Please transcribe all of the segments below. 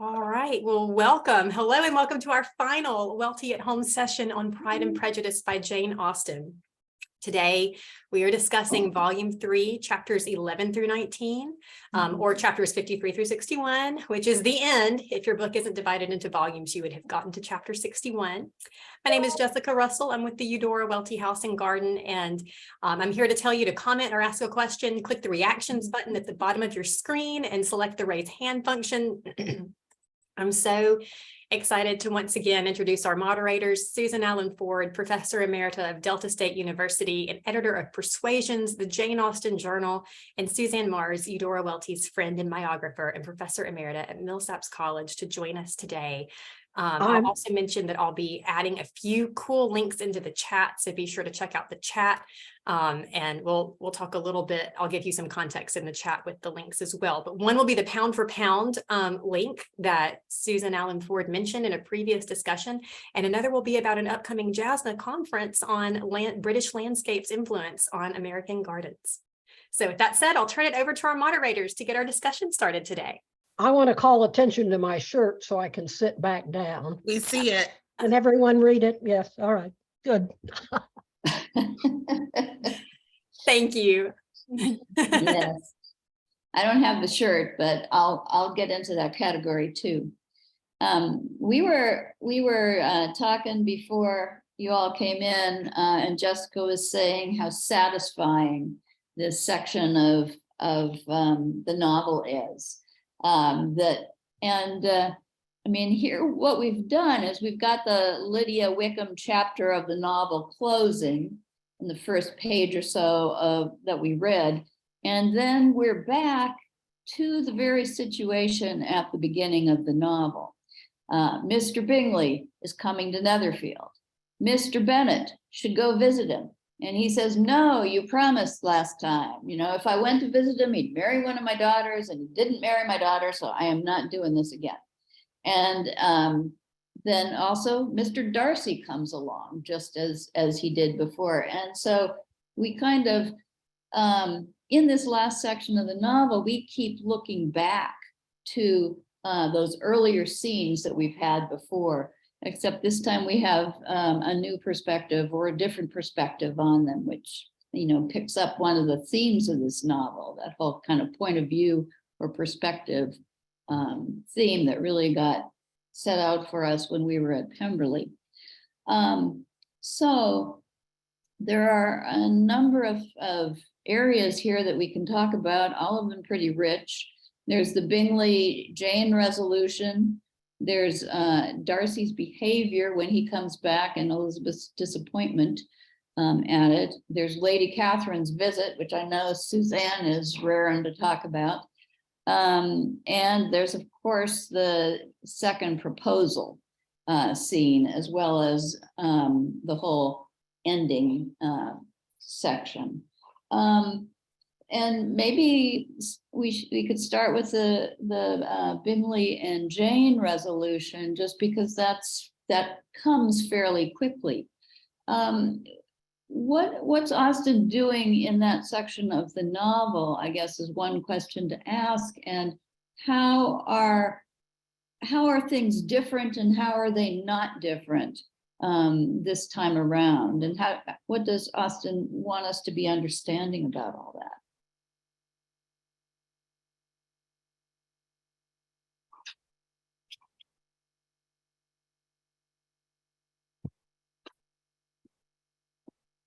All right, well, welcome. Hello and welcome to our final Welty at Home session on Pride and Prejudice by Jane Austen. Today, we are discussing Volume 3, Chapters 11 through 19, or Chapters 53 through 61, which is the end. If your book isn't divided into volumes, you would have gotten to Chapter 61. My name is Jessica Russell. I'm with the Eudora Welty House and Garden, and I'm here to tell you to comment or ask a question. Click the reactions button at the bottom of your screen and select the raise hand function. I'm so excited to once again introduce our moderators, Susan Allen Ford, Professor Emerita of Delta State University and editor of Persuasions, the Jane Austen Journal, and Suzanne Mars, Eudora Welty's friend and biographer and Professor Emerita at Millsaps College, to join us today. I'll also mention that I'll be adding a few cool links into the chat, so be sure to check out the chat. And we'll talk a little bit. I'll give you some context in the chat with the links as well. But one will be the pound for pound link that Susan Allen Ford mentioned in a previous discussion. And another will be about an upcoming JASNA conference on British landscape's influence on American gardens. So with that said, I'll turn it over to our moderators to get our discussion started today. I want to call attention to my shirt so I can sit back down. We see it. And everyone read it? Yes. All right. Good. Thank you. Yes. I don't have the shirt, but I'll get into that category too. We were talking before you all came in, and Jessica was saying how satisfying this section of the novel is. I mean, here what we've done is we've got the Lydia Wickham chapter of the novel closing in the first page or so that we read, and then we're back to the very situation at the beginning of the novel. Mr. Bingley is coming to Netherfield. Mr. Bennet should go visit him. And he says, no, you promised last time, you know, if I went to visit him, he'd marry one of my daughters, and he didn't marry my daughter, so I am not doing this again. And then also Mr. Darcy comes along just as he did before. And so we kind of, in this last section of the novel, we keep looking back to those earlier scenes that we've had before, except this time we have a new perspective or a different perspective on them, which, you know, picks up one of the themes of this novel, that whole kind of point of view or perspective theme that really got set out for us when we were at Pemberley. So there are a number of areas here that we can talk about, all of them pretty rich. There's the Bingley-Jane resolution. There's Darcy's behavior when he comes back and Elizabeth's disappointment at it. There's Lady Catherine's visit, which I know Suzanne is raring to talk about. And there's, of course, the second proposal scene, as well as the whole ending section. And maybe we could start with the Bingley and Jane resolution, just because that comes fairly quickly. What's Austen doing in that section of the novel, I guess, is one question to ask. And how are things different, and how are they not different this time around? And what does Austen want us to be understanding about all that?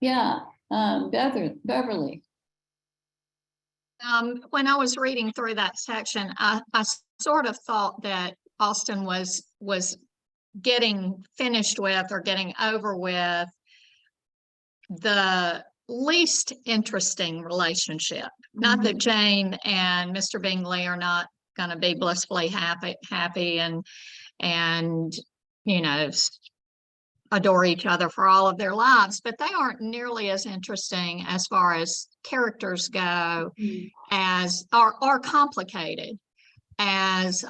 Yeah, Beverly. When I was reading through that section, I sort of thought that Austen was getting finished with, or getting over with, the least interesting relationship. Not that Jane and Mr. Bingley are not going to be blissfully happy and you know, adore each other for all of their lives, but they aren't nearly as interesting as far as characters go, as are complicated as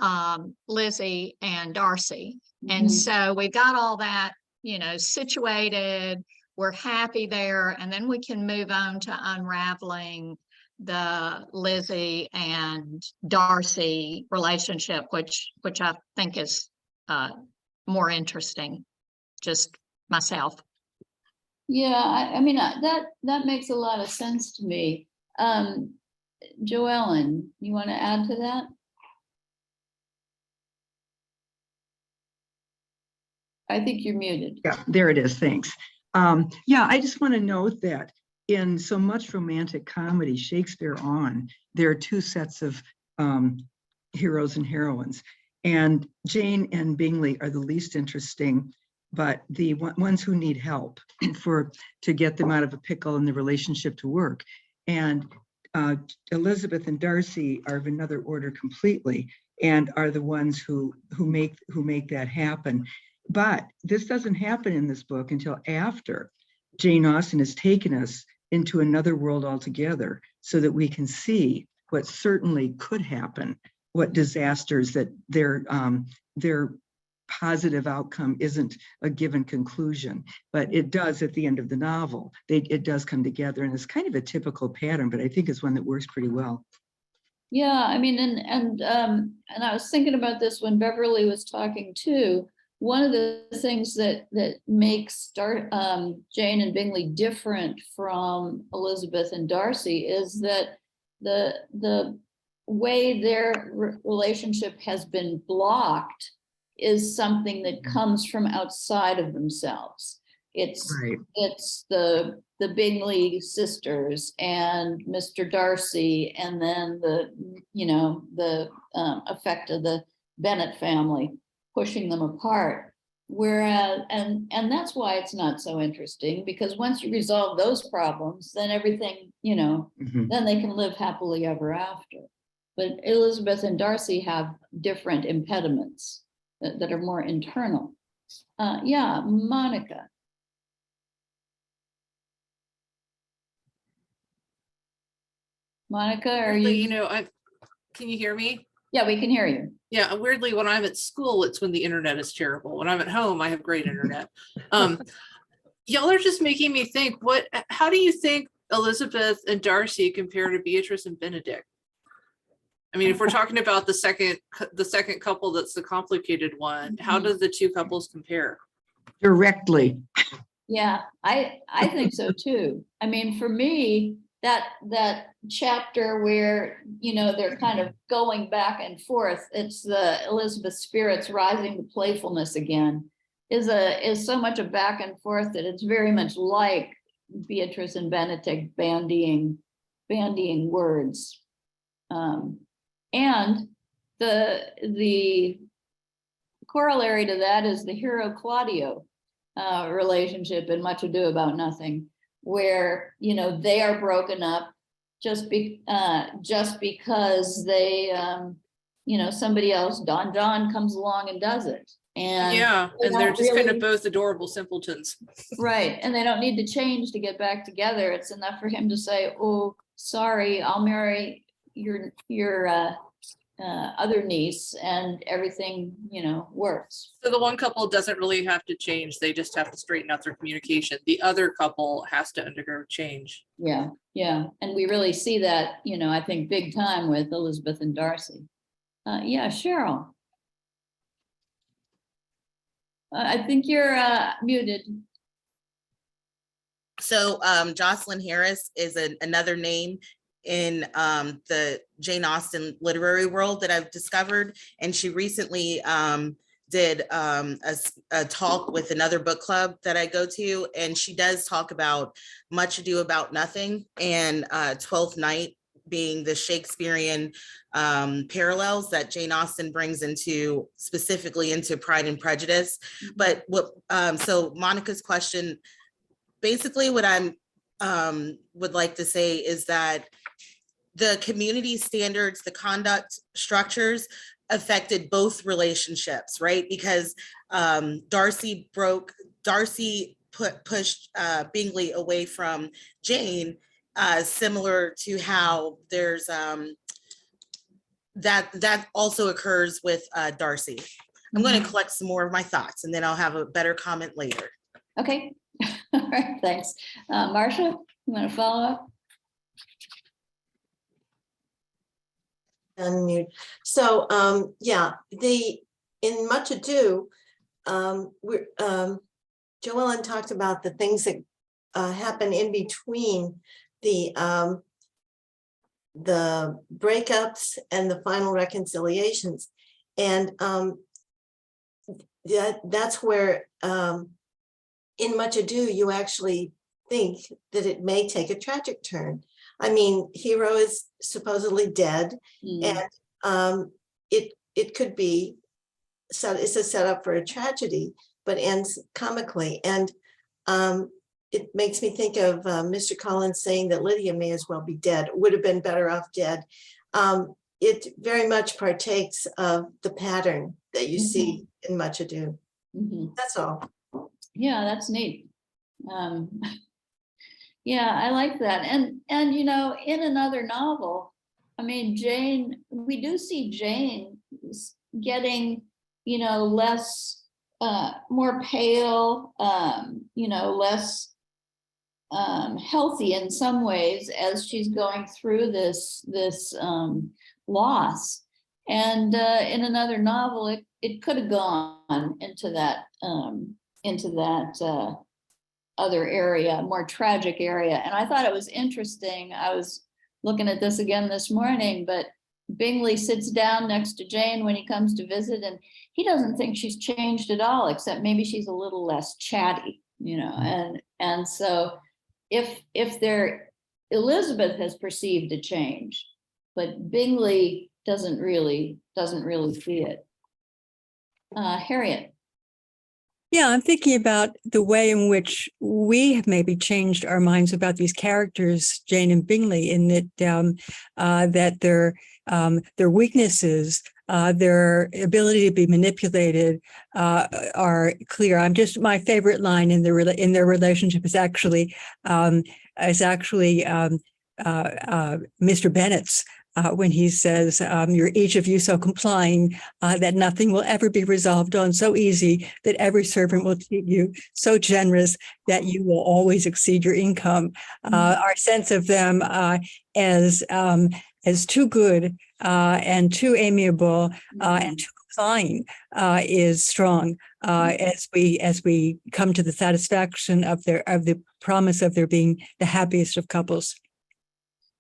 Lizzie and Darcy. And so we've got all that, you know, situated. We're happy there, and then we can move on to unraveling the Lizzie and Darcy relationship, which I think is more interesting, just myself. Yeah, I mean, that makes a lot of sense to me. Joellen, you want to add to that? I think you're muted. Yeah, there it is. Thanks. Yeah, I just want to note that in so much romantic comedy, Shakespeare there are two sets of heroes and heroines. And Jane and Bingley are the least interesting, but the ones who need help to get them out of a pickle and the relationship to work. And Elizabeth and Darcy are of another order completely, and are the ones who make that happen. But this doesn't happen in this book until after Jane Austen has taken us into another world altogether, so that we can see what certainly could happen, what disasters, that their positive outcome isn't a given conclusion, but it does at the end of the novel. It does come together, and it's kind of a typical pattern, but I think it's one that works pretty well. Yeah, I mean, and I was thinking about this when Beverly was talking too. One of the things that makes Jane and Bingley different from Elizabeth and Darcy is that the way their relationship has been blocked is something that comes from outside of themselves. It's Right. it's the Bingley sisters and Mr. Darcy, and then the effect of the Bennet family pushing them apart. Whereas, and that's why it's not so interesting, because once you resolve those problems, then everything, Mhm. then they can live happily ever after. But Elizabeth and Darcy have different impediments that are more internal. Yeah, Monica. Monica, are Weirdly, you? can you hear me? Yeah, we can hear you. Yeah, weirdly, when I'm at school, it's when the internet is terrible. When I'm at home, I have great internet. Y'all are just making me think, how do you think Elizabeth and Darcy compare to Beatrice and Benedict? I mean, if we're talking about the second couple, that's the complicated one, how do the two couples compare? Directly. Yeah, I think so too. I mean, for me, that chapter where they're kind of going back and forth, it's the Elizabeth spirits rising to playfulness again, is so much a back and forth that it's very much like Beatrice and Benedict bandying words. And the corollary to that is the hero Claudio relationship in Much Ado About Nothing, where they are broken up just because they somebody else, Don John, comes along and does it. And yeah, and they're just kind of both adorable simpletons. Right, and they don't need to change to get back together. It's enough for him to say, "Oh, sorry, I'll marry your other niece," and everything works. So the one couple doesn't really have to change, they just have to straighten out their communication. The other couple has to undergo change. Yeah, and we really see that I think big time with Elizabeth and Darcy. Yeah, Cheryl, I think you're muted. So Jocelyn Harris is another name in the Jane Austen literary world that I've discovered. And she recently did a talk with another book club that I go to. And she does talk about Much Ado About Nothing and Twelfth Night being the Shakespearean parallels that Jane Austen brings specifically into Pride and Prejudice. But so Monica's question, basically what I'm would like to say is that the community standards, the conduct structures affected both relationships, right? Because Darcy pushed Bingley away from Jane, similar to how there's that also occurs with Darcy. I'm going to collect some more of my thoughts and then I'll have a better comment later. Okay. All right, thanks. Marcia, you want to follow up? Unmute. So, yeah, in Much Ado, Joellen talked about the things that happen in between the breakups and the final reconciliations. And that's where in Much Ado, you actually think that it may take a tragic turn. I mean, Hero is supposedly dead, Mm. and it could be it's a setup for a tragedy, but ends comically. And it makes me think of Mr. Collins saying that Lydia may as well be dead, would have been better off dead. It very much partakes of the pattern that you see in Much Ado. Mhm. That's all. Yeah, that's neat. Yeah, I like that. And you know, in another novel, I mean, Jane, we do see Jane getting, you know, less, more pale, you know, less healthy in some ways as she's going through this loss. And in another novel, it could have gone into that other area, more tragic area. And I thought it was interesting. I was looking at this again this morning, but Bingley sits down next to Jane when he comes to visit, and he doesn't think she's changed at all, except maybe she's a little less chatty, you know. And so if Elizabeth has perceived a change, but Bingley doesn't really see it. Harriet. Yeah, I'm thinking about the way in which we have maybe changed our minds about these characters, Jane and Bingley, in that their weaknesses, their ability to be manipulated, are clear. My favorite line in their relationship is actually Mr. Bennet's. When he says, you're each of you so complying that nothing will ever be resolved on so easy, that every servant will treat you so generous that you will always exceed your income. Our sense of them as too good and too amiable and too complying is strong as we come to the satisfaction of the promise of their being the happiest of couples.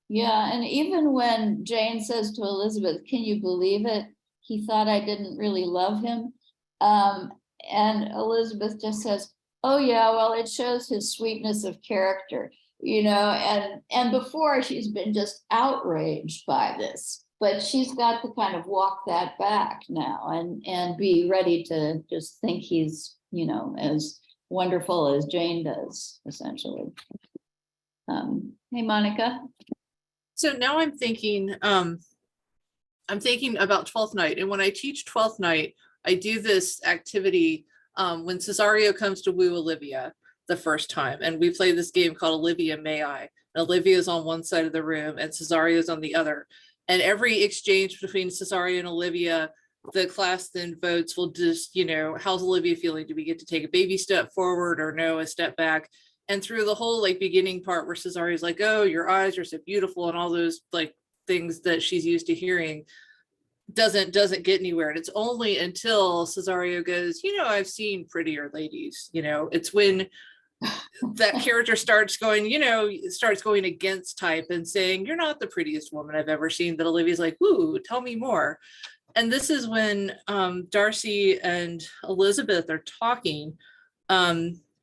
Yeah, and even when Jane says to Elizabeth, can you believe it? He thought I didn't really love him. And Elizabeth just says, oh yeah, well, it shows his sweetness of character, you know, and before she's been just outraged by this, but she's got to kind of walk that back now and be ready to just think he's, you know, as wonderful as Jane does, essentially. Hey, Monica. So now I'm thinking about Twelfth Night, and when I teach Twelfth Night, I do this activity when Cesario comes to woo Olivia the first time, and we play this game called Olivia May I. And Olivia's on one side of the room and Cesario's on the other, and every exchange between Cesario and Olivia, the class then votes, will just, you know, how's Olivia feeling? Do we get to take a baby step forward or no, a step back? And through the whole like beginning part where Cesario's like, oh, your eyes are so beautiful, and all those like things that she's used to hearing, doesn't get anywhere. And it's only until Cesario goes, you know, I've seen prettier ladies, you know, it's when that character starts going against type and saying, you're not the prettiest woman I've ever seen, that Olivia's like, ooh, tell me more. And this is when Darcy and Elizabeth are talking,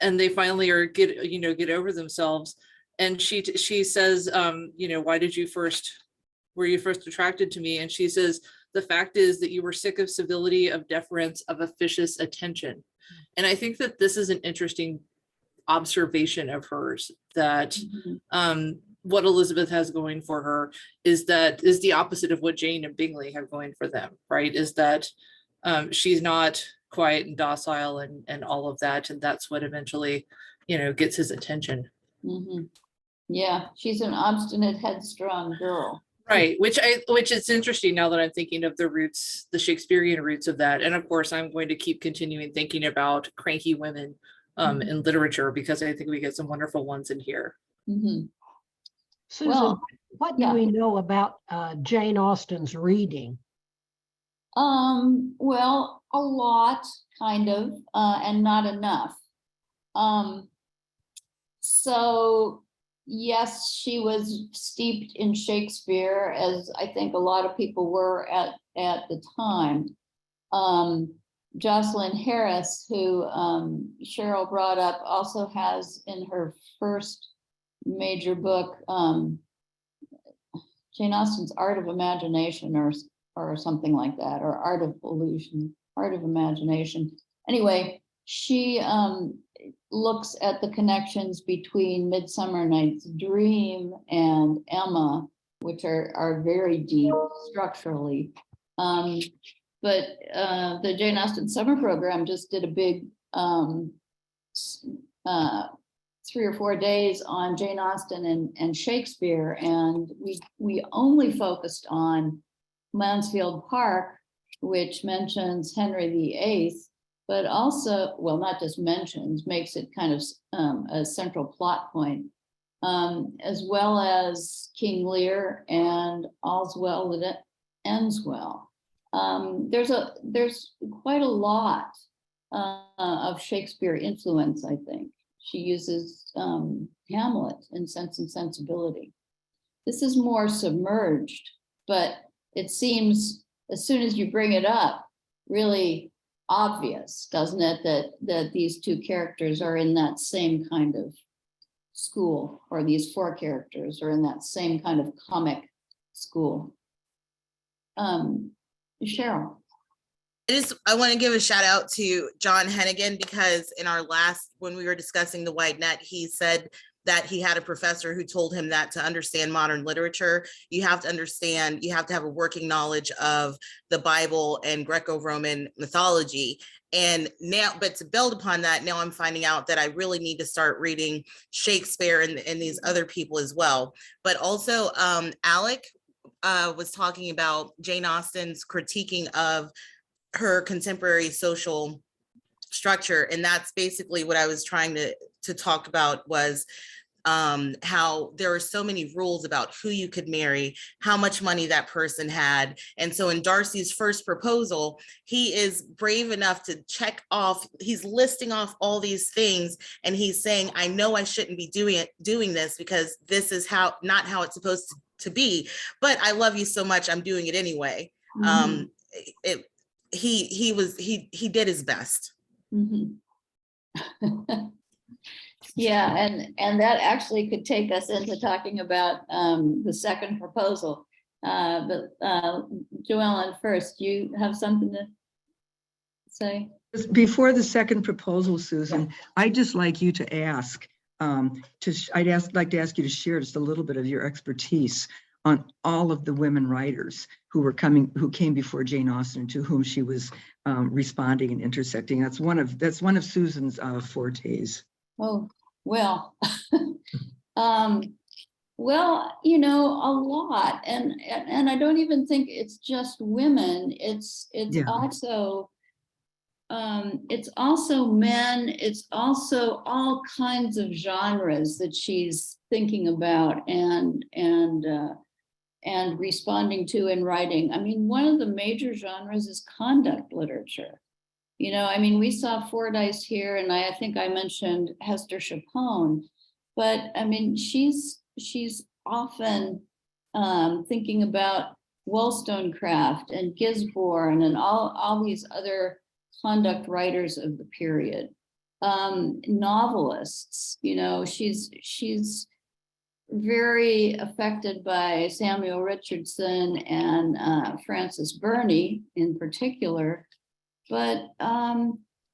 and they finally get over themselves. And she says, you know, were you first attracted to me? And she says, the fact is that you were sick of civility, of deference, of officious attention. And I think that this is an interesting observation of hers, that what Elizabeth has going for her is the opposite of what Jane and Bingley have going for them, right? Is that she's not quiet and docile and all of that, and that's what eventually, you know, gets his attention. Yeah, she's an obstinate, headstrong girl, right? Which is interesting now that I'm thinking of the roots, the Shakespearean roots of that. And of course I'm going to keep continuing thinking about cranky women in literature, because I think we get some wonderful ones in here. Susan, Well, what do yeah. we know about Jane Austen's reading? Well, a lot, kind of, and not enough. So yes, she was steeped in Shakespeare, as I think a lot of people were at the time. Jocelyn Harris, who Cheryl brought up, also has in her first major book, Jane Austen's Art of Imagination, or something like that, or Art of Illusion, Art of Imagination. Anyway, she looks at the connections between Midsummer Night's Dream and Emma, which are very deep structurally. But the Jane Austen summer program just did a big 3 or 4 days on Jane Austen and Shakespeare, and we only focused on Mansfield Park, which mentions Henry VIII, but also, well, not just mentions, makes it kind of a central plot point, as well as King Lear and All's Well That Ends Well. There's quite a lot of Shakespeare influence, I think. She uses Hamlet in Sense and Sensibility. This is more submerged, but it seems as soon as you bring it up, really obvious, doesn't it, that these two characters are in that same kind of school, or these 4 characters are in that same kind of comic school. Cheryl. I want to give a shout out to John Hennigan, because in our last, when we were discussing the White Net, he said that he had a professor who told him that to understand modern literature, you have to have a working knowledge of the Bible and Greco-Roman mythology. And now, but to build upon that, now I'm finding out that I really need to start reading Shakespeare and these other people as well. But also Alec was talking about Jane Austen's critiquing of her contemporary social structure. And that's basically what I was trying to talk about, was how there are so many rules about who you could marry, how much money that person had. And so in Darcy's first proposal, he is brave enough to check off, he's listing off all these things, and he's saying, I know I shouldn't be doing this because this is not how it's supposed to be, but I love you so much, I'm doing it anyway. Mm-hmm. He did his best. Mm-hmm. Yeah, and that actually could take us into talking about the second proposal. But Joellen, first, you have something to say? Before the second proposal, Susan, I'd just like you to ask, like to ask you to share just a little bit of your expertise on all of the women writers who came before Jane Austen, to whom she was responding and intersecting. That's one of Susan's fortes. Oh, well, well, you know, a lot, and I don't even think it's just women. It's also men. It's also all kinds of genres that she's thinking about and responding to in writing. I mean, one of the major genres is conduct literature. You know, I mean, we saw Fordyce here, and I think I mentioned Hester Chapone, but I mean, she's often thinking about Wollstonecraft and Gisborne and all these other conduct writers of the period. Novelists, you know, she's very affected by Samuel Richardson and Frances Burney in particular. But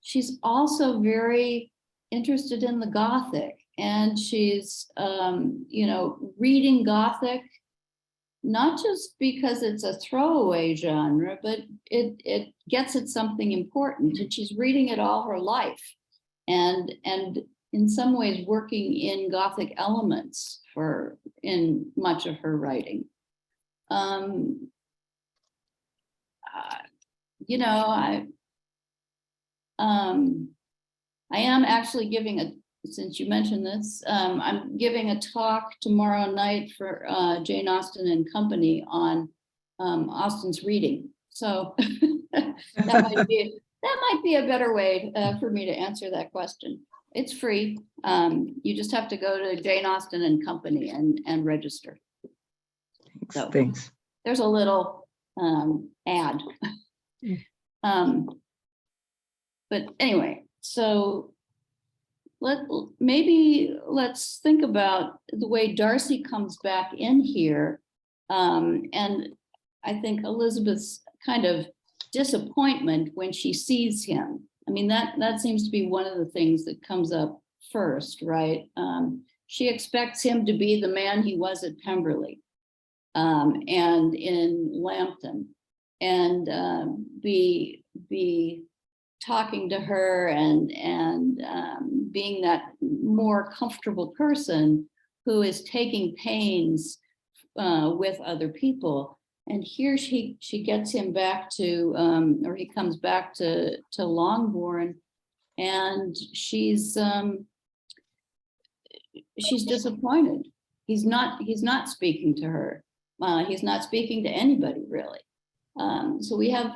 she's also very interested in the Gothic, and she's, you know, reading Gothic, not just because it's a throwaway genre, but it gets at something important, and she's reading it all her life, and in some ways working in Gothic elements in much of her writing. You know, I am actually giving since you mentioned this, I'm giving a talk tomorrow night for Jane Austen and Company on Austen's reading. So that might be a better way for me to answer that question. It's free. You just have to go to Jane Austen and Company and register. So Thanks. there's a little ad. But anyway, so let's think about the way Darcy comes back in here. And I think Elizabeth's kind of disappointment when she sees him. I mean, that seems to be one of the things that comes up first, right? She expects him to be the man he was at Pemberley and in Lambton, and be talking to her and being that more comfortable person who is taking pains with other people. And here she gets him back to, or he comes back to Longbourn, and she's disappointed. He's not speaking to her. He's not speaking to anybody really. So we have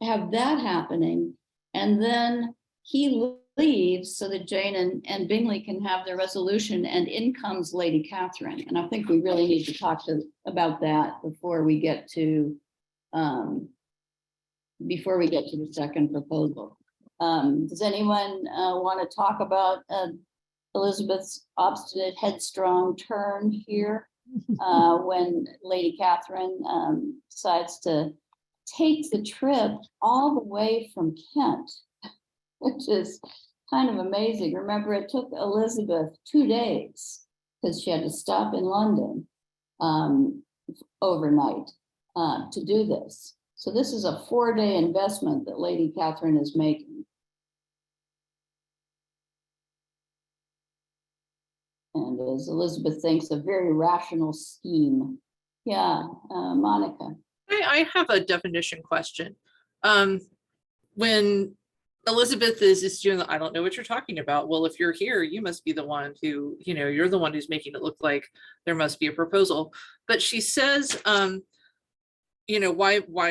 that happening, and then he leaves so that Jane and Bingley can have their resolution, and in comes Lady Catherine. And I think we really need to talk about that before we get to the second proposal. Does anyone want to talk about Elizabeth's obstinate, headstrong turn here when Lady Catherine decides to take the trip all the way from Kent, which is kind of amazing. Remember, it took Elizabeth 2 days because she had to stop in London overnight to do this. So this is a 4-day investment that Lady Catherine is making. And as Elizabeth thinks, a very rational scheme. Yeah, Monica. I have a definition question. When Elizabeth is doing, I don't know what you're talking about. Well, if you're here, you must be the one who, you're the one who's making it look like there must be a proposal. But she says, why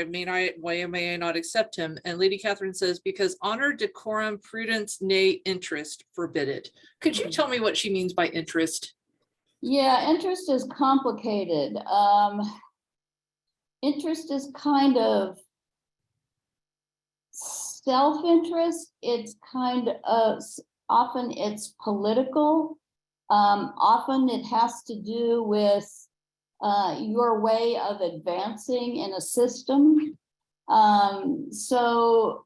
may I not accept him? And Lady Catherine says, because honor, decorum, prudence, nay, interest forbid it. Could you tell me what she means by interest? Yeah, interest is complicated. Interest is kind of self-interest. It's kind of, often it's political. Often it has to do with your way of advancing in a system. So,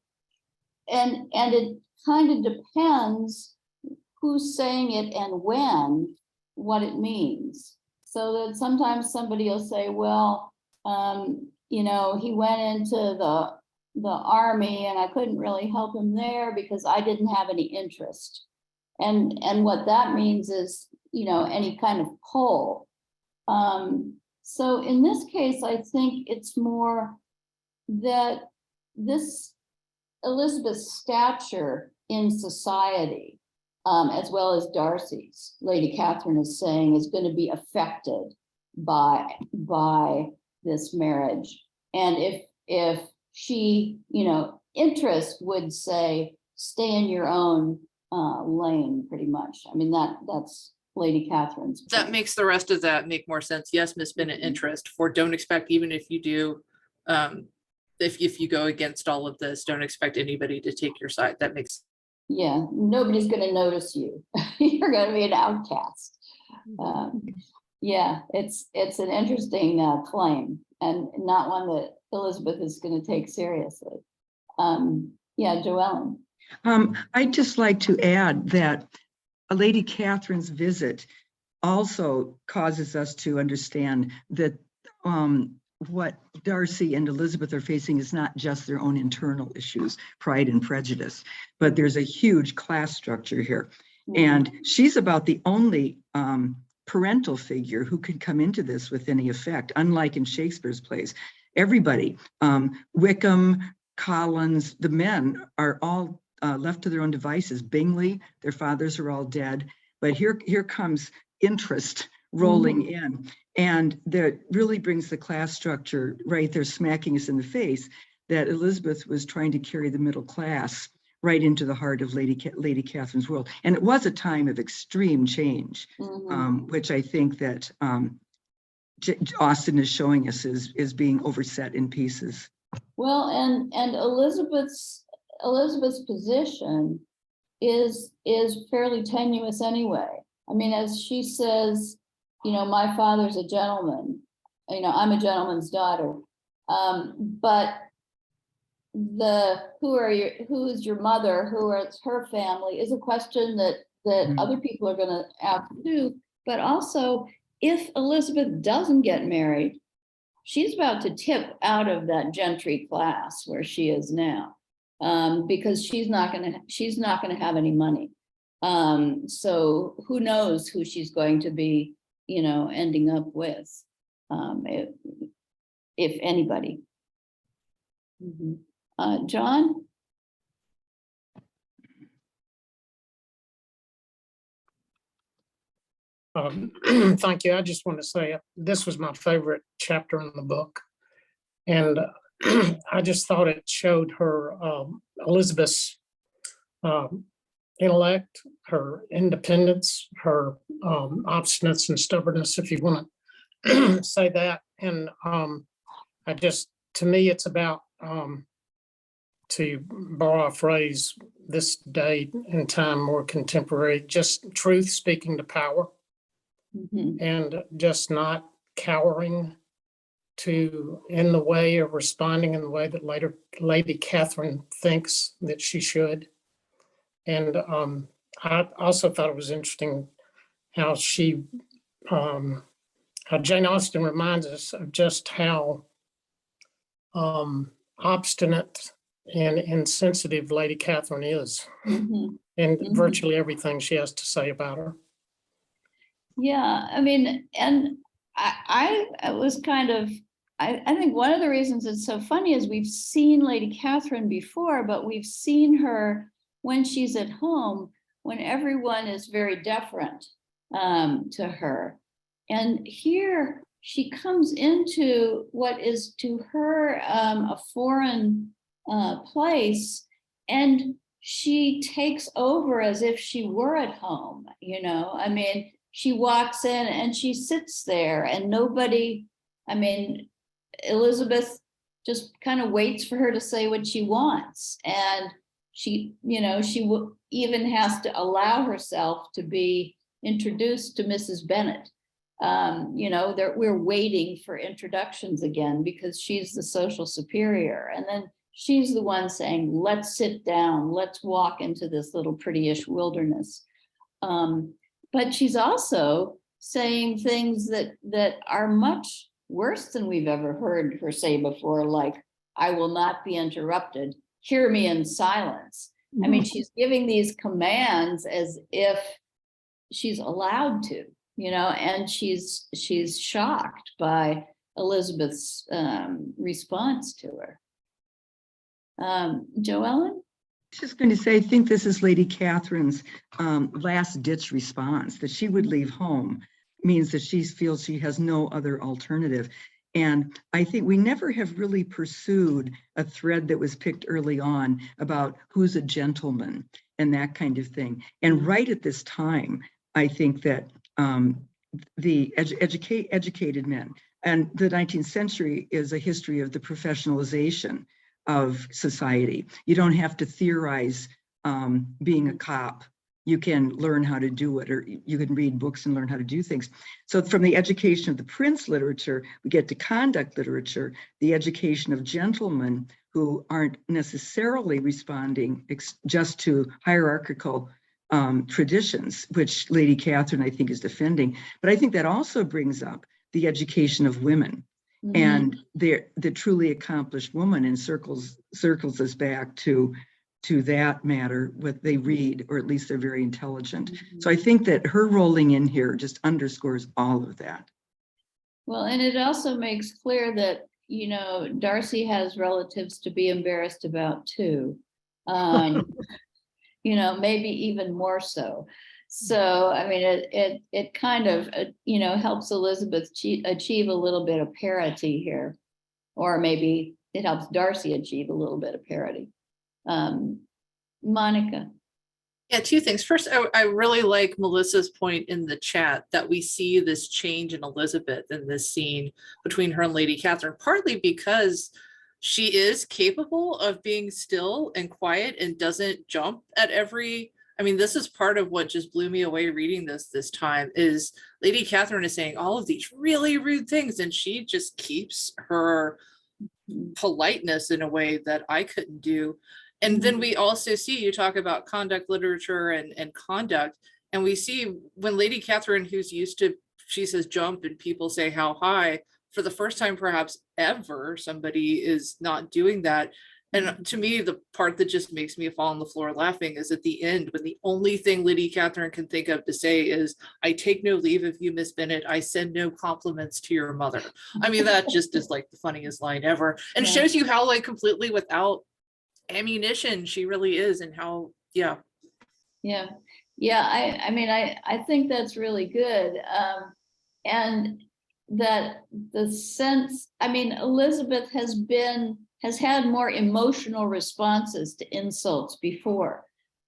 and it kind of depends who's saying it and when, what it means. So that sometimes somebody will say, well, he went into the army and I couldn't really help him there because I didn't have any interest. And what that means is, any kind of pull. So in this case, I think it's more that this Elizabeth's stature in society, as well as Darcy's, Lady Catherine is saying, is going to be affected by this marriage. And if she, interest would say, stay in your own lane, pretty much. I mean, that's Lady Catherine's point. That makes the rest of that make more sense. Yes, Miss Bennett, interest for don't expect, even if you do, if you go against all of this, don't expect anybody to take your side. That makes. Yeah, nobody's going to notice you. You're going to be an outcast. Yeah, it's an interesting claim, and not one that Elizabeth is going to take seriously. Yeah, Joellen. I'd just like to add that Lady Catherine's visit also causes us to understand that what Darcy and Elizabeth are facing is not just their own internal issues, pride and prejudice, but there's a huge class structure here. And she's about the only parental figure who could come into this with any effect, unlike in Shakespeare's plays. Everybody, Wickham, Collins, the men are all left to their own devices. Bingley, their fathers are all dead, but here comes interest rolling in, and that really brings the class structure right there, smacking us in the face, that Elizabeth was trying to carry the middle class right into the heart of Lady Catherine's world. And it was a time of extreme change, which I think that Austen is showing us is being overset in pieces. Well, and Elizabeth's position is fairly tenuous anyway. I mean, as she says, my father's a gentleman, I'm a gentleman's daughter. But who is your mother, who is her family, is a question that other people are going to ask too. But also, if Elizabeth doesn't get married, she's about to tip out of that gentry class where she is now, because she's not going to have any money. So who knows who she's going to be, ending up with, if anybody. John? Thank you. I just want to say this was my favorite chapter in the book. And I just thought it showed her, Elizabeth's intellect, her independence, her obstinance and stubbornness, if you want to say that. And to me, it's about, to borrow a phrase, this day and time more contemporary, just truth speaking to power. And just not cowering in the way of responding in the way that later Lady Catherine thinks that she should. And I also thought it was interesting how how Jane Austen reminds us of just how obstinate and insensitive Lady Catherine is, and virtually everything she has to say about her. Yeah, I mean, and I was kind of, I think one of the reasons it's so funny is we've seen Lady Catherine before, but we've seen her when she's at home, when everyone is very deferent to her. And here she comes into what is to her a foreign place, and she takes over as if she were at home, I mean, she walks in and she sits there and nobody, Elizabeth just kind of waits for her to say what she wants. And she even has to allow herself to be introduced to Mrs. Bennet. We're waiting for introductions again because she's the social superior. And then she's the one saying, let's sit down, let's walk into this little prettyish wilderness. But she's also saying things that are much worse than we've ever heard her say before, like, I will not be interrupted, hear me in silence. I mean, she's giving these commands as if she's allowed to, and she's shocked by Elizabeth's response to her. Joellen? Just going to say, I think this is Lady Catherine's last ditch response, that she would leave home means that she feels she has no other alternative. And I think we never have really pursued a thread that was picked early on about who's a gentleman and that kind of thing. And right at this time, I think that the educated men, and the 19th century is a history of the professionalization of society. You don't have to theorize being a cop. You can learn how to do it, or you can read books and learn how to do things. So from the education of the prince literature, we get to conduct literature, the education of gentlemen who aren't necessarily responding just to hierarchical traditions, which Lady Catherine, I think, is defending. But I think that also brings up the education of women. And the truly accomplished woman, and circles us back to that matter, what they read, or at least they're very intelligent. So I think that her rolling in here just underscores all of that. Well, and it also makes clear that, Darcy has relatives to be embarrassed about too. maybe even more so. So, I mean, it kind of, helps Elizabeth achieve a little bit of parity here, or maybe it helps Darcy achieve a little bit of parity. Monica. Yeah, two things. First, I really like Melissa's point in the chat that we see this change in Elizabeth in this scene between her and Lady Catherine, partly because she is capable of being still and quiet and doesn't jump at every. I mean, this is part of what just blew me away reading this time is Lady Catherine is saying all of these really rude things, and she just keeps her politeness in a way that I couldn't do. And then we also see, you talk about conduct literature and conduct, and we see when Lady Catherine, who's used to, she says jump and people say how high, for the first time perhaps ever, somebody is not doing that. And to me, the part that just makes me fall on the floor laughing is at the end, when the only thing Lady Catherine can think of to say is, I take no leave of you, Miss Bennet. I send no compliments to your mother. I mean, that just is like the funniest line ever, and shows you how like completely without ammunition she really is, and how I mean, I think that's really good. And that the sense, I mean, Elizabeth has had more emotional responses to insults before,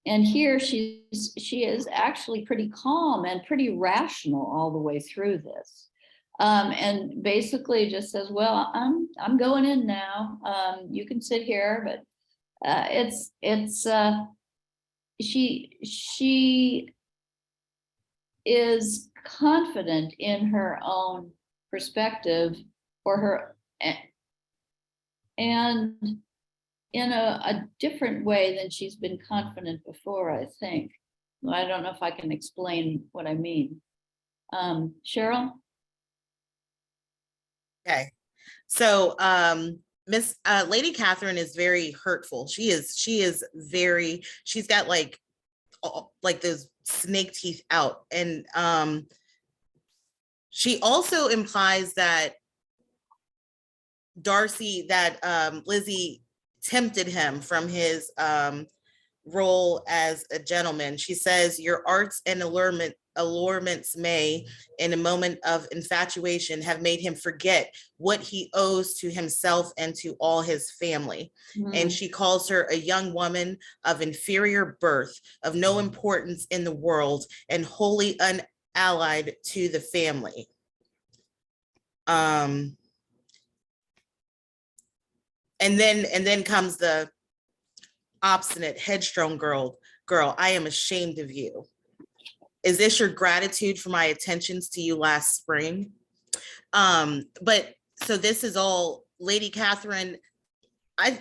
and here she is actually pretty calm and pretty rational all the way through this. And basically just says, well, I'm going in now, you can sit here, but she is confident in her own perspective, or her, and in a different way than she's been confident before, I think. Well, I don't know if I can explain what I mean. Cheryl? Okay, so Lady Catherine is very hurtful. She's got like those snake teeth out, and she also implies that Lizzie tempted him from his role as a gentleman. She says, your arts and allurements may, in a moment of infatuation, have made him forget what he owes to himself and to all his family. And she calls her a young woman of inferior birth, of no importance in the world, and wholly unallied to the family. And then comes the obstinate, headstrong girl, I am ashamed of you. Is this your gratitude for my attentions to you last spring? But so this is all Lady Catherine. I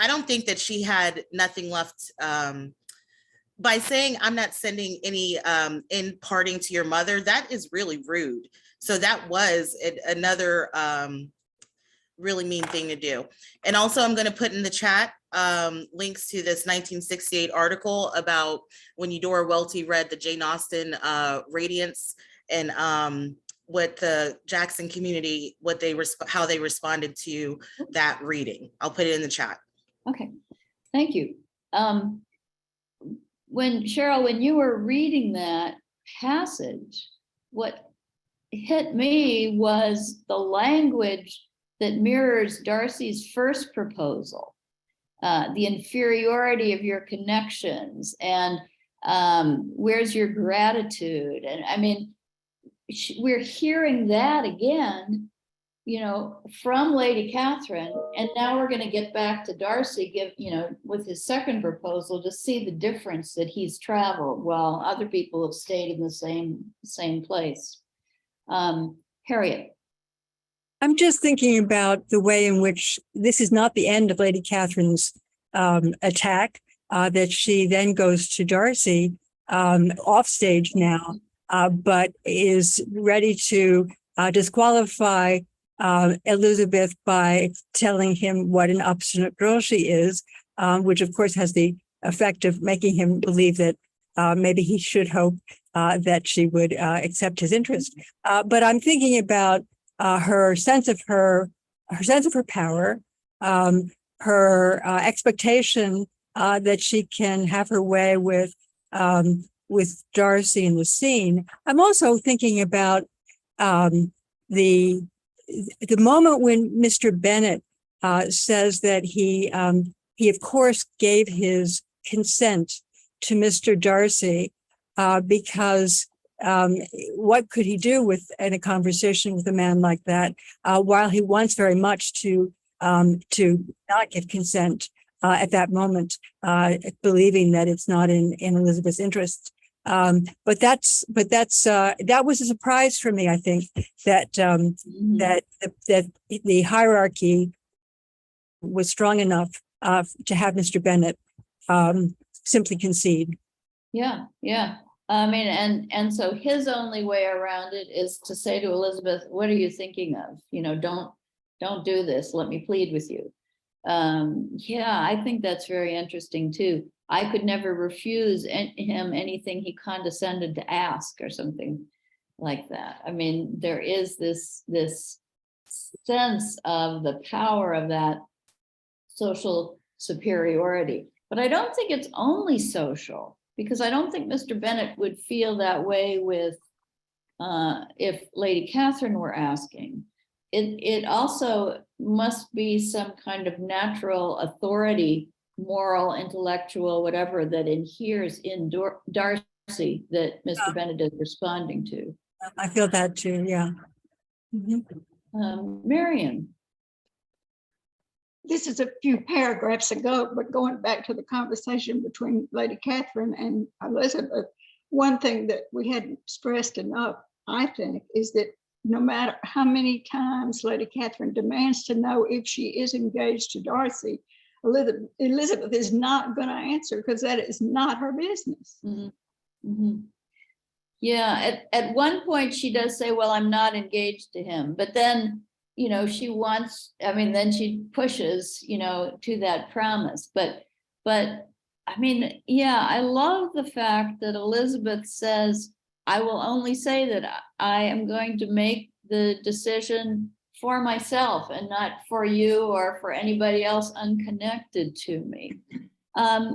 don't think that she had nothing left by saying, I'm not sending any in parting to your mother. That is really rude. So that was another really mean thing to do. And also I'm going to put in the chat links to this 1968 article about when Eudora Welty read the Jane Austen Radiance, and what the Jackson community, how they responded to that reading. I'll put it in the chat. Okay, thank you. Cheryl, when you were reading that passage, what hit me was the language that mirrors Darcy's first proposal, the inferiority of your connections, and where's your gratitude? And I mean, we're hearing that again, from Lady Catherine, and now we're going to get back to Darcy, with his second proposal, to see the difference that he's traveled while other people have stayed in the same place. Harriet. I'm just thinking about the way in which this is not the end of Lady Catherine's attack, that she then goes to Darcy off stage now, but is ready to disqualify Elizabeth by telling him what an obstinate girl she is, which of course has the effect of making him believe that maybe he should hope that she would accept his interest. But I'm thinking about her sense of her power, her expectation that she can have her way with Darcy in the scene. I'm also thinking about the moment when Mr. Bennet says that he of course gave his consent to Mr. Darcy because what could he do in a conversation with a man like that while he wants very much to not give consent at that moment, believing that it's not in Elizabeth's interest. But that was a surprise for me. I think that that the hierarchy was strong enough to have Mr. Bennet simply concede. Yeah, yeah. I mean, and so his only way around it is to say to Elizabeth, what are you thinking of? You know, don't do this. Let me plead with you. Yeah, I think that's very interesting too. I could never refuse him anything he condescended to ask or something like that. I mean, there is this sense of the power of that social superiority, but I don't think it's only social, because I don't think Mr. Bennet would feel that way with if Lady Catherine were asking. It also must be some kind of natural authority, moral, intellectual, whatever, that inheres in Darcy that Mr. Bennet is responding to. I feel that too. Yeah. Marion. This is a few paragraphs ago, but going back to the conversation between Lady Catherine and Elizabeth, one thing that we hadn't stressed enough, I think, is that no matter how many times Lady Catherine demands to know if she is engaged to Darcy, Elizabeth is not going to answer, because that is not her business. Yeah, at one point she does say, well, I'm not engaged to him, but then, you know, she wants, I mean, then she pushes, you know, to that promise. But I mean, yeah, I love the fact that Elizabeth says, I will only say that I am going to make the decision for myself and not for you or for anybody else unconnected to me.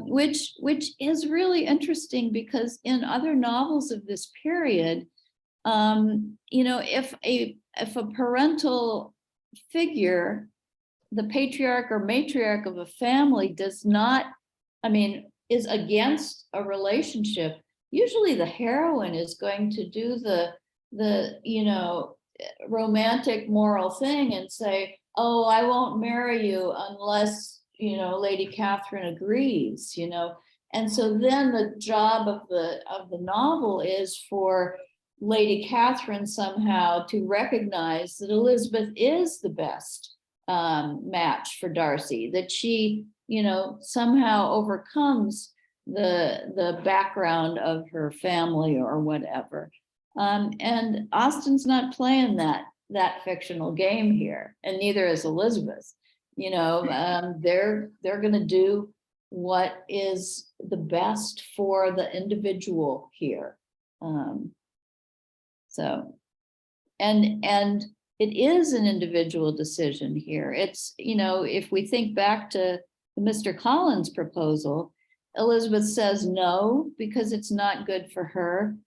Which is really interesting, because in other novels of this period, you know, if a parental figure, the patriarch or matriarch of a family does not, I mean, is against a relationship, usually the heroine is going to do the you know, romantic moral thing and say, oh, I won't marry you unless, you know, Lady Catherine agrees, you know. And so then the job of the novel is for Lady Catherine somehow to recognize that Elizabeth is the best match for Darcy, that she, you know, somehow overcomes the background of her family or whatever. And Austen's not playing that fictional game here, and neither is Elizabeth. You know, they're going to do what is the best for the individual here. So, and it is an individual decision here. It's, you know, if we think back to the Mr. Collins proposal, Elizabeth says no, because it's not good for her.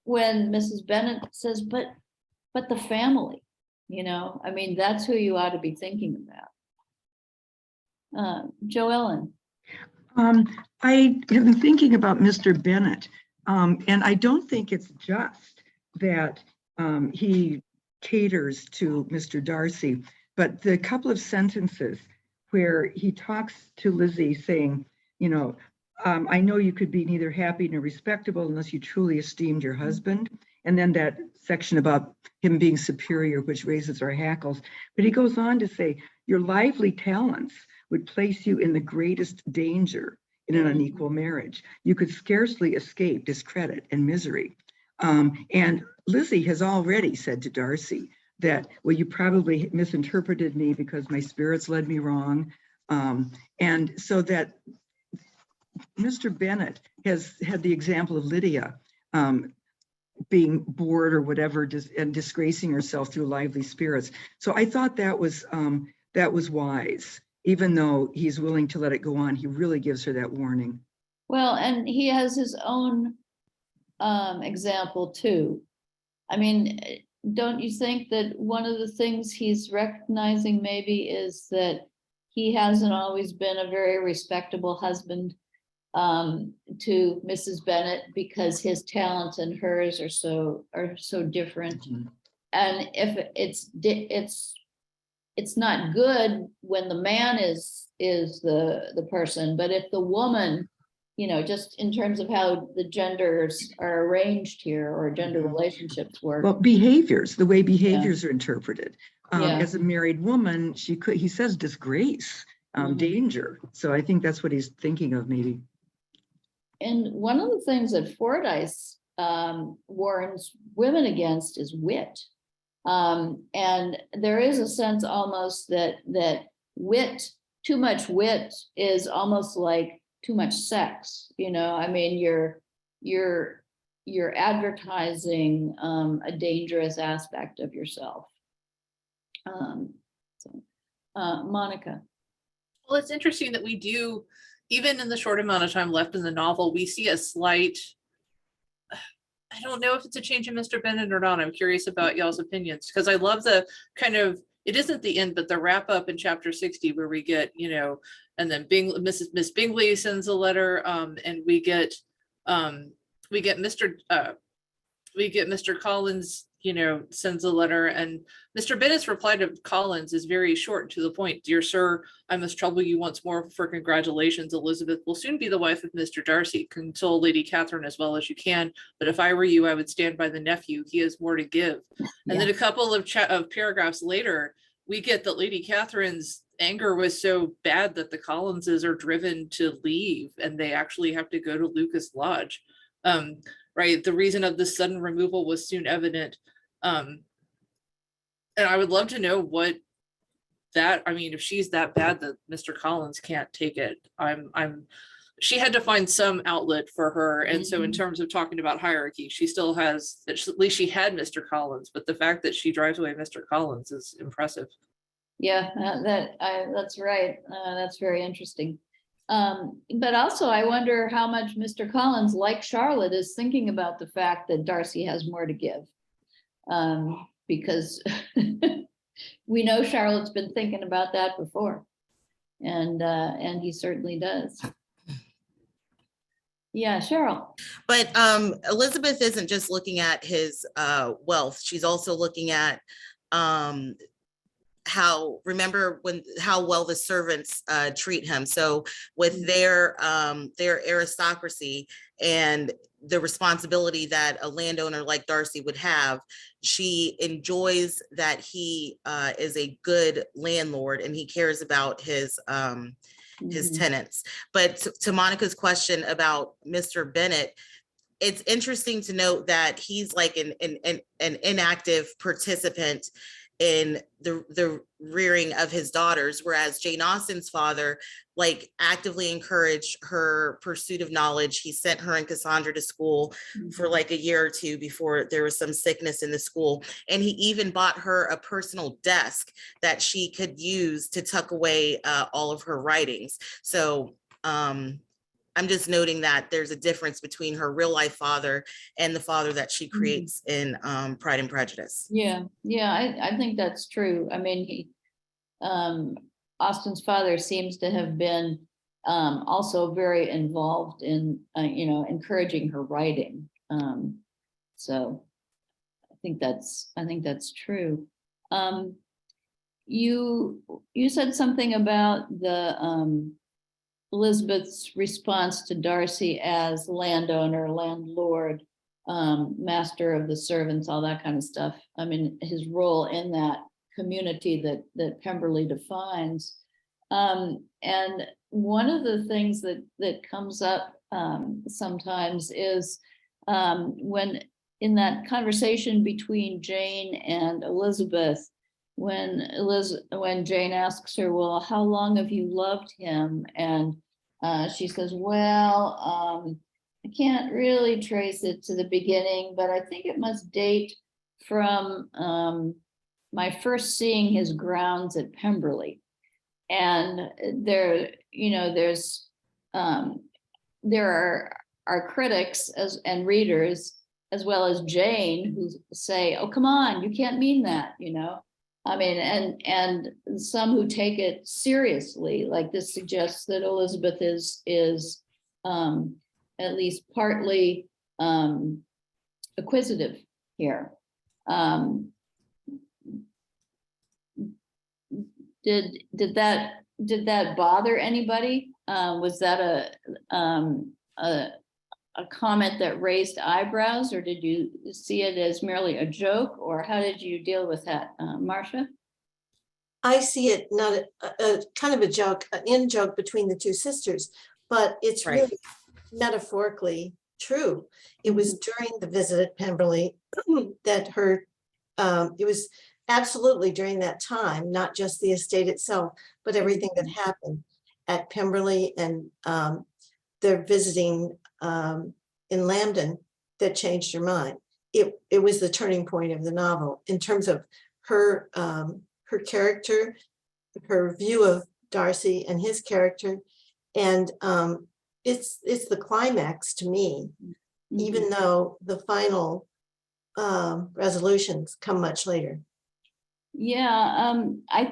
When Mrs. Bennet says, but the family, you know, I mean, that's who you ought to be thinking about. Joellen. I have been thinking about Mr. Bennet, and I don't think it's just that he caters to Mr. Darcy, but the couple of sentences where he talks to Lizzie saying, you know, I know you could be neither happy nor respectable unless you truly esteemed your husband. And then that section about him being superior, which raises our hackles. But he goes on to say, your lively talents would place you in the greatest danger in an unequal marriage. You could scarcely escape discredit and misery. And Lizzie has already said to Darcy that, well, you probably misinterpreted me because my spirits led me wrong. And so that Mr. Bennet has had the example of Lydia being bored or whatever, and disgracing herself through lively spirits. So I thought that was wise. even though he's willing to let it go on, he really gives her that warning. Well, and he has his own example too. I mean, don't you think that one of the things he's recognizing maybe is that he hasn't always been a very respectable husband to Mrs. Bennet because his talents and hers are so different. And if it's not good when the man is the person, but if the woman, you know, just in terms of how the genders are arranged here or gender relationships work. Well, behaviors, the way behaviors are interpreted. Yeah. As a married woman, he says disgrace, danger. So I think that's what he's thinking of maybe. And one of the things that Fordyce warns women against is wit. And there is a sense almost that wit, too much wit is almost like too much sex, you know. I mean, you're advertising a dangerous aspect of yourself. Monica. Well, it's interesting that we do, even in the short amount of time left in the novel, we see a slight, I don't know if it's a change in Mr. Bennet or not. I'm curious about y'all's opinions, because I love the kind of, it isn't the end, but the wrap up in chapter 60 where we get, you know, and then Miss Bingley sends a letter, and we get Mr. Collins, you know, sends a letter, and Mr. Bennet's reply to Collins is very short and to the point. Dear sir, I must trouble you once more for congratulations. Elizabeth will soon be the wife of Mr. Darcy. Console Lady Catherine as well as you can. But if I were you, I would stand by the nephew. He has more to give. And then a couple of paragraphs later, we get that Lady Catherine's anger was so bad that the Collinses are driven to leave, and they actually have to go to Lucas Lodge. Right. The reason of the sudden removal was soon evident. And I would love to know what that, I mean, if she's that bad that Mr. Collins can't take it, she had to find some outlet for her. And so in terms of talking about hierarchy, she still has, at least she had Mr. Collins, but the fact that she drives away Mr. Collins is impressive. Yeah, that's right. That's very interesting. But also I wonder how much Mr. Collins, like Charlotte, is thinking about the fact that Darcy has more to give. Because we know Charlotte's been thinking about that before. And he certainly does. Yeah, Cheryl. But Elizabeth isn't just looking at his wealth. She's also looking at how well the servants treat him. So with their aristocracy and the responsibility that a landowner like Darcy would have, she enjoys that he is a good landlord and he cares about his tenants. But to Monica's question about Mr. Bennet, it's interesting to note that he's like an inactive participant in the rearing of his daughters, whereas Jane Austen's father like actively encouraged her pursuit of knowledge. He sent her and Cassandra to school for like a year or two before there was some sickness in the school. And he even bought her a personal desk that she could use to tuck away all of her writings. So I'm just noting that there's a difference between her real life father and the father that she creates in Pride and Prejudice. Yeah, I think that's true. I mean, Austen's father seems to have been also very involved in, encouraging her writing. So I think that's true. You said something about the Elizabeth's response to Darcy as landowner, landlord, master of the servants, all that kind of stuff. I mean, his role in that community that Pemberley defines. And one of the things that comes up sometimes is when in that conversation between Jane and Elizabeth, when Jane asks her, well, how long have you loved him? And she says, well, I can't really trace it to the beginning, but I think it must date from my first seeing his grounds at Pemberley. And there's there are critics and readers, as well as Jane, who say, "Oh, come on, you can't mean that," I mean, and some who take it seriously, like this suggests that Elizabeth is at least partly acquisitive here. Did that bother anybody? Was that a comment that raised eyebrows, or did you see it as merely a joke, or how did you deal with that, Marcia? I see it not a kind of a joke, an in-joke between the two sisters, but it's Right. really metaphorically true. It was during the visit at Pemberley that it was absolutely during that time, not just the estate itself, but everything that happened at Pemberley and their visiting in Lambden that changed her mind. It was the turning point of the novel in terms of her character, her view of Darcy and his character, and it's the climax to me, even though the final resolutions come much later. Yeah,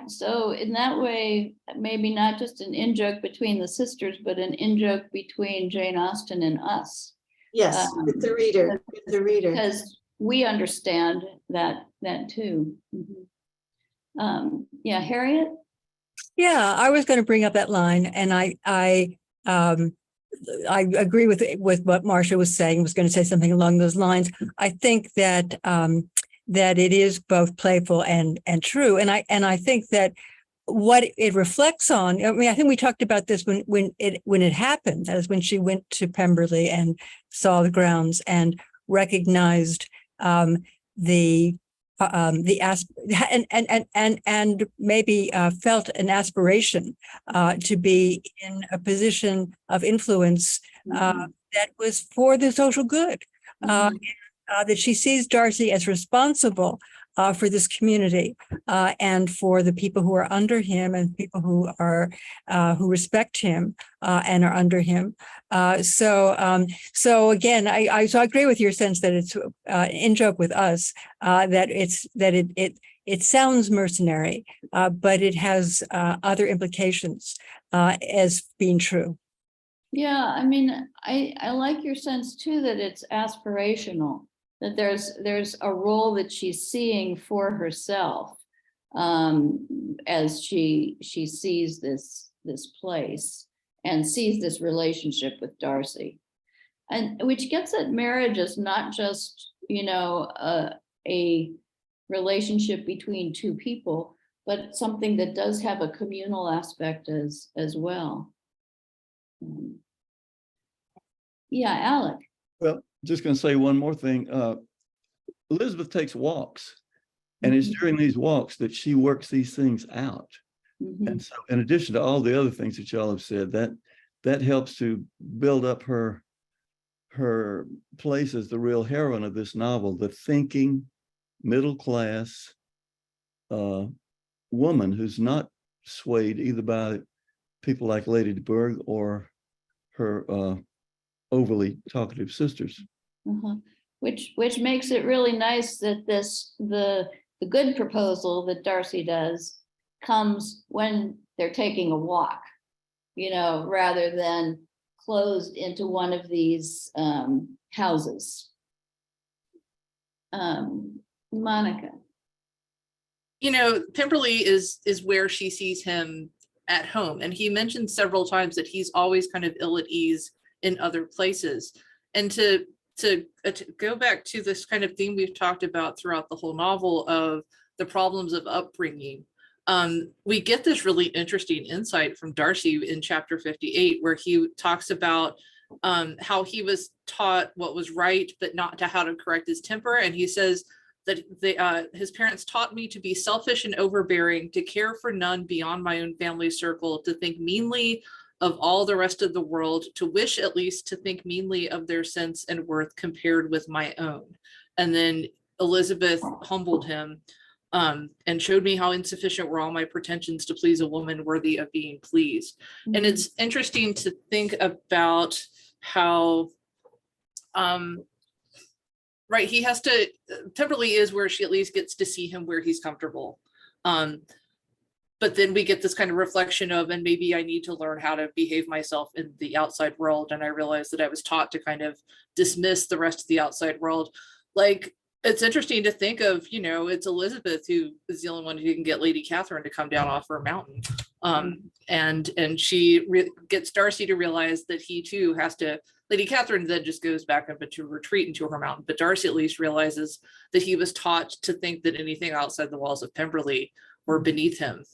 so in that way, maybe not just an in-joke between the sisters, but an in-joke between Jane Austen and us. Yes, with the reader, Because we understand that too. Yeah, Harriet? Yeah, I was going to bring up that line, and I agree with what Marcia was saying. Was going to say something along those lines. I think that that it is both playful and true, and I think that what it reflects on. I mean, I think we talked about this when it happened. That is when she went to Pemberley and saw the grounds and recognized the and maybe felt an aspiration to be in a position of influence that was for the social good. That she sees Darcy as responsible for this community and for the people who are under him and people who who respect him and are under him. So again, I agree with your sense that it's in joke with us, that it sounds mercenary, but it has other implications as being true. Yeah, I mean, I like your sense too, that it's aspirational, that there's a role that she's seeing for herself as she sees this place and sees this relationship with Darcy, and which gets at marriage as not just a relationship between two people, but something that does have a communal aspect as well. Yeah, Alec. Well, just going to say one more thing. Elizabeth takes walks, and it's during these walks that she works these things out. And so, in addition to all the other things that y'all have said, that helps to build up her place as the real heroine of this novel, the thinking, middle class woman who's not swayed either by people like Lady de Bourgh or her overly talkative sisters. Which makes it really nice that the good proposal that Darcy does comes when they're taking a walk, rather than closed into one of these houses. Monica. Pemberley is where she sees him at home, and he mentioned several times that he's always kind of ill at ease in other places. And to go back to this kind of theme we've talked about throughout the whole novel of the problems of upbringing, we get this really interesting insight from Darcy in chapter 58, where he talks about how he was taught what was right, but not to how to correct his temper. And he says that his parents taught me to be selfish and overbearing, to care for none beyond my own family circle, to think meanly of all the rest of the world, to wish at least to think meanly of their sense and worth compared with my own. And then Elizabeth humbled him and showed me how insufficient were all my pretensions to please a woman worthy of being pleased. And it's interesting to think about how, right, he has to, Pemberley is where she at least gets to see him where he's comfortable. But then we get this kind of reflection of, and maybe I need to learn how to behave myself in the outside world. And I realized that I was taught to kind of dismiss the rest of the outside world. Like, it's interesting to think of, you know, it's Elizabeth who is the only one who can get Lady Catherine to come down off her mountain. And she gets Darcy to realize that he too has to, Lady Catherine then just goes back up to retreat into her mountain. But Darcy at least realizes that he was taught to think that anything outside the walls of Pemberley were beneath him.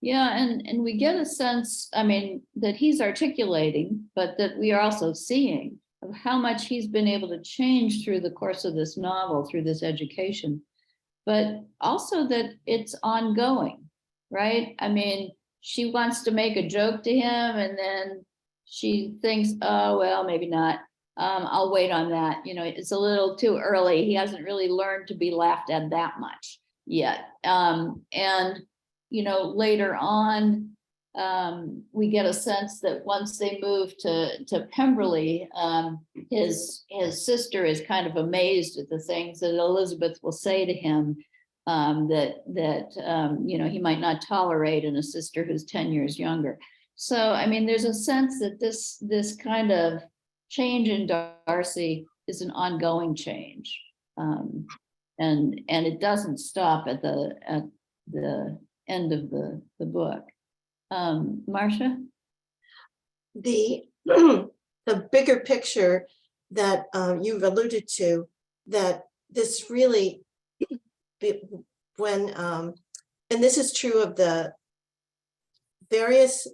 Yeah, and we get a sense, I mean, that he's articulating, but that we are also seeing of how much he's been able to change through the course of this novel, through this education, but also that it's ongoing, right? I mean, she wants to make a joke to him and then she thinks, oh, well, maybe not. I'll wait on that. You know, it's a little too early. He hasn't really learned to be laughed at that much yet. And you know, later on, we get a sense that once they move to Pemberley, his sister is kind of amazed at the things that Elizabeth will say to him, that you know, he might not tolerate in a sister who's 10 years younger. So, I mean, there's a sense that this kind of change in Darcy is an ongoing change, and it doesn't stop at the end of the book. Marcia? The bigger picture that you've alluded to, that this really, when, and this is true of the various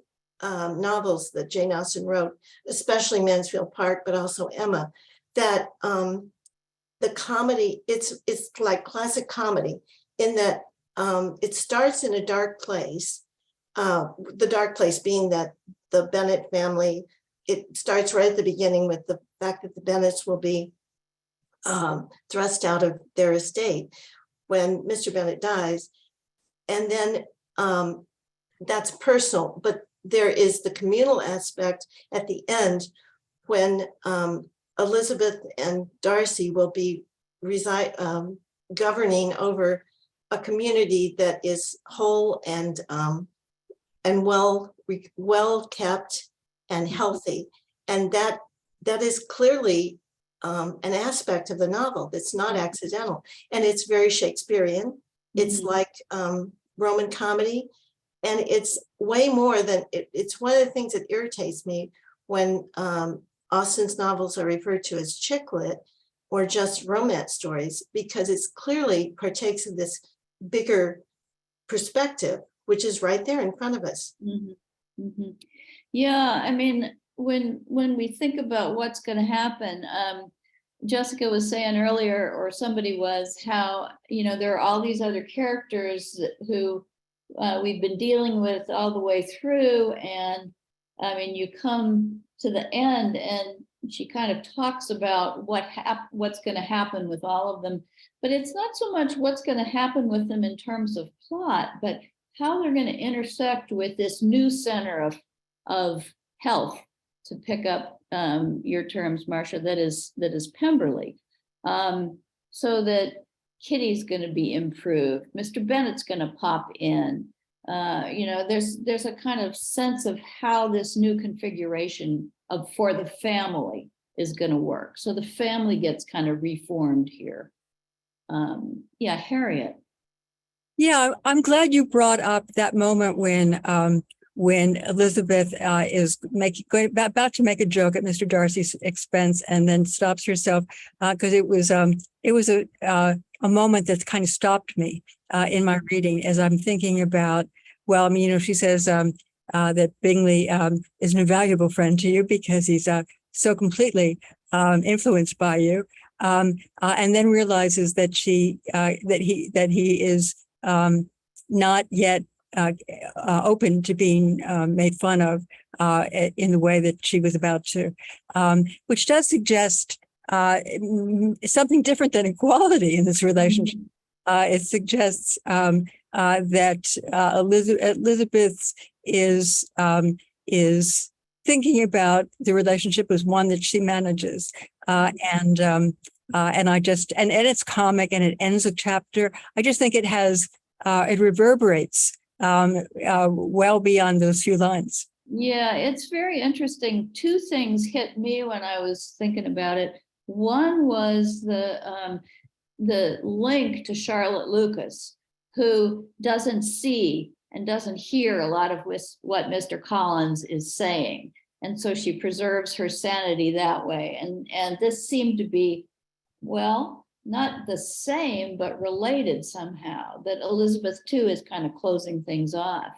novels that Jane Austen wrote, especially Mansfield Park, but also Emma, that the comedy, it's like classic comedy in that it starts in a dark place, the dark place being that the Bennet family, it starts right at the beginning with the fact that the Bennets will be thrust out of their estate when Mr. Bennet dies. And then that's personal, but there is the communal aspect at the end when Elizabeth and Darcy will be governing over a community that is whole and well kept and healthy, and that is clearly an aspect of the novel that's not accidental, and it's very Shakespearean. It's like Roman comedy, and it's way more than it's one of the things that irritates me when Austen's novels are referred to as chick lit or just romance stories, because it's clearly partakes of this bigger perspective, which is right there in front of us. Yeah, I mean, when we think about what's going to happen, Jessica was saying earlier, or somebody was, how, you know, there are all these other characters who we've been dealing with all the way through, and I mean, you come to the end and she kind of talks about what's going to happen with all of them. But it's not so much what's going to happen with them in terms of plot, but how they're going to intersect with this new center of health, to pick up your terms, Marcia, that is Pemberley. So that Kitty's going to be improved. Mr. Bennet's going to pop in. You know, there's a kind of sense of how this new configuration for the family is going to work. So the family gets kind of reformed here. Yeah, Harriet. Yeah, I'm glad you brought up that moment when Elizabeth is about to make a joke at Mr. Darcy's expense and then stops herself, because it was a moment that's kind of stopped me in my reading as I'm thinking about, well, I mean, you know, she says that Bingley is an invaluable friend to you because he's so completely influenced by you, and then realizes that he is not yet open to being made fun of in the way that she was about to, which does suggest something different than equality in this relationship. it suggests that Elizabeth is thinking about the relationship as one that she manages, and it's comic and it ends a chapter. I just think it reverberates well beyond those few lines. Yeah, it's very interesting. Two things hit me when I was thinking about it. One was the link to Charlotte Lucas, who doesn't see and doesn't hear a lot of what Mr. Collins is saying. And so she preserves her sanity that way. And this seemed to be, well, not the same, but related somehow, that Elizabeth too is kind of closing things off.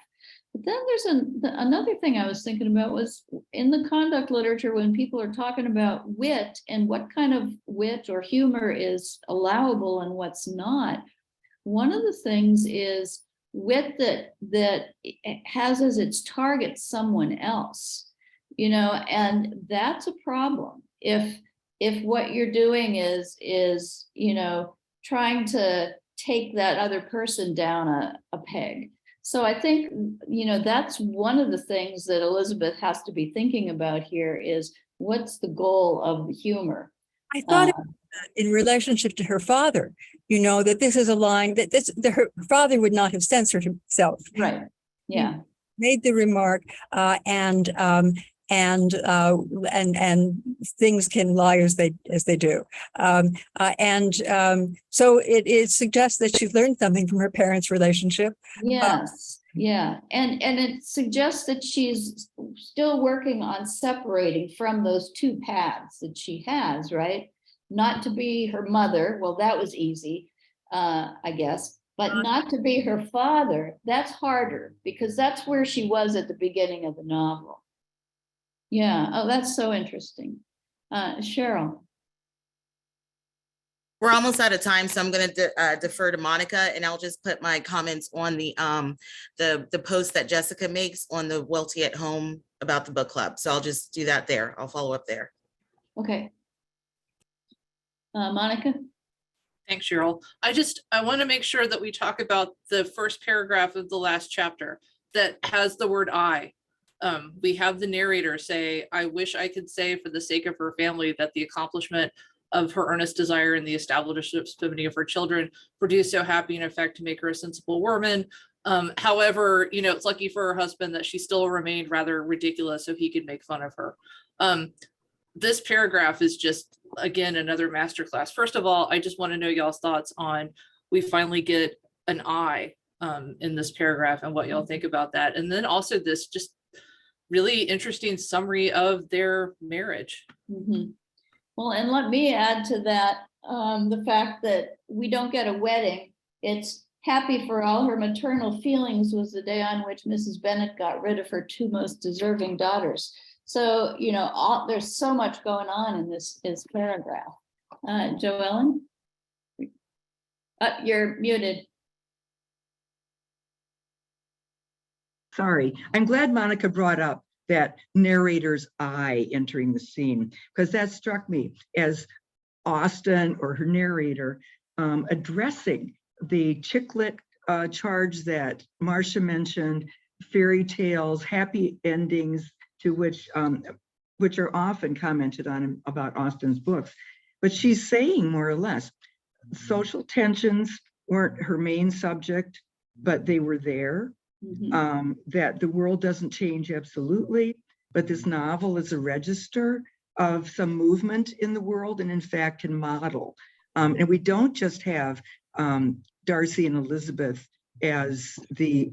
But then there's another thing I was thinking about was in the conduct literature, when people are talking about wit and what kind of wit or humor is allowable and what's not. One of the things is wit that has as its target someone else, and that's a problem. If what you're doing is trying to take that other person down a peg. So I think, that's one of the things that Elizabeth has to be thinking about here is what's the goal of the humor? I thought in relationship to her father, that this is a line that her father would not have censored himself. Right. Yeah. He made the remark, and things can lie as they do. So it suggests that she's learned something from her parents' relationship. Yes. Yeah. And it suggests that she's still working on separating from those two paths that she has, right? Not to be her mother. Well, that was easy, I guess. But not to be her father, that's harder because that's where she was at the beginning of the novel. Yeah. Oh, that's so interesting. Cheryl. We're almost out of time, so I'm going to defer to Monica, and I'll just put my comments on the post that Jessica makes on the Welty at Home about the book club. So I'll just do that there. I'll follow up there. Okay. Monica. Thanks, Cheryl. I want to make sure that we talk about the first paragraph of the last chapter that has the word I. We have the narrator say, I wish I could say for the sake of her family that the accomplishment of her earnest desire in the establishment of her children produced so happy an effect to make her a sensible woman. However, it's lucky for her husband that she still remained rather ridiculous so he could make fun of her. This paragraph is just, again, another masterclass. First of all, I just want to know y'all's thoughts on, we finally get an I in this paragraph and what y'all think about that. And then also this just really interesting summary of their marriage. Mm-hmm. Well, and let me add to that the fact that we don't get a wedding. It's happy for all her maternal feelings was the day on which Mrs. Bennet got rid of her two most deserving daughters. So, there's so much going on in this paragraph. Joellen? You're muted. Sorry, I'm glad Monica brought up that narrator's eye entering the scene, because that struck me as Austen or her narrator addressing the chick lit charge that Marcia mentioned, fairy tales, happy endings, to which are often commented on about Austen's books. But she's saying more or less, social tensions weren't her main subject, but they were there. Mm-hmm. That the world doesn't change absolutely, but this novel is a register of some movement in the world, and in fact can model. And we don't just have Darcy and Elizabeth as the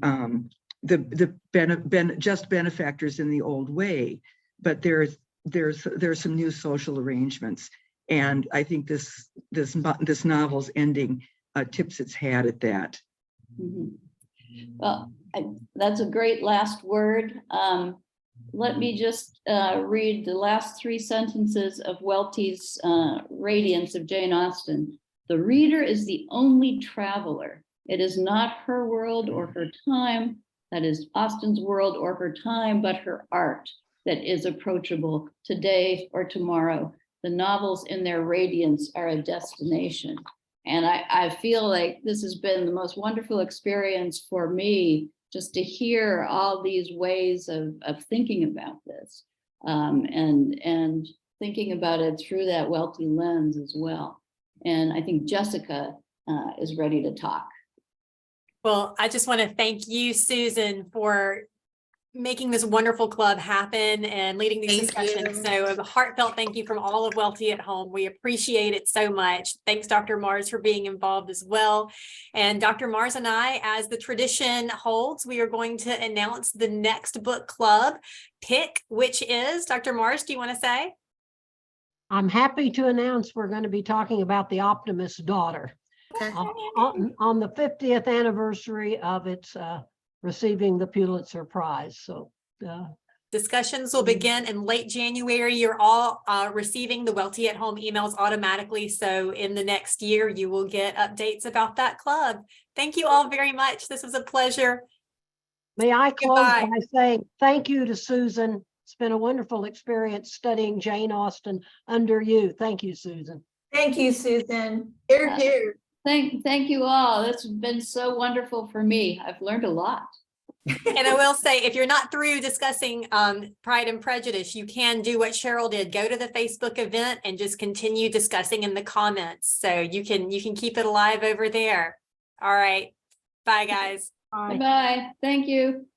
just benefactors in the old way, but there's some new social arrangements, and I think this novel's ending tips its hat at that. Mm-hmm. Well, that's a great last word. Let me just read the last three sentences of Welty's Radiance of Jane Austen. The reader is the only traveler. It is not her world or her time, that is Austen's world or her time, but her art that is approachable today or tomorrow. The novels in their radiance are a destination. And I feel like this has been the most wonderful experience for me, just to hear all these ways of thinking about this, and thinking about it through that Welty lens as well. And I think Jessica is ready to talk. Well, I just want to thank you, Susan, for making this wonderful club happen and leading these Thank discussions. you. So a heartfelt thank you from all of Welty at Home. We appreciate it so much. Thanks, Dr. Mars, for being involved as well. And Dr. Mars and I, as the tradition holds, we are going to announce the next book club pick, which is, Dr. Mars, do you want to say? I'm happy to announce we're going to be talking about The Optimist's Daughter Okay. on the 50th anniversary of its receiving the Pulitzer Prize. So Discussions will begin in late January. You're all receiving the Welty at Home emails automatically. So in the next year, you will get updates about that club. Thank you all very much. This was a pleasure. may I close Goodbye. by saying thank you to Susan. It's been a wonderful experience studying Jane Austen under you. Thank you, Susan. Thank you, Susan. Here, here. Thank you all. That's been so wonderful for me. I've learned a lot. And I will say, if you're not through discussing Pride and Prejudice, you can do what Cheryl did. Go to the Facebook event and just continue discussing in the comments. So you can keep it alive over there. All right. Bye, guys. Bye. Bye. Thank you.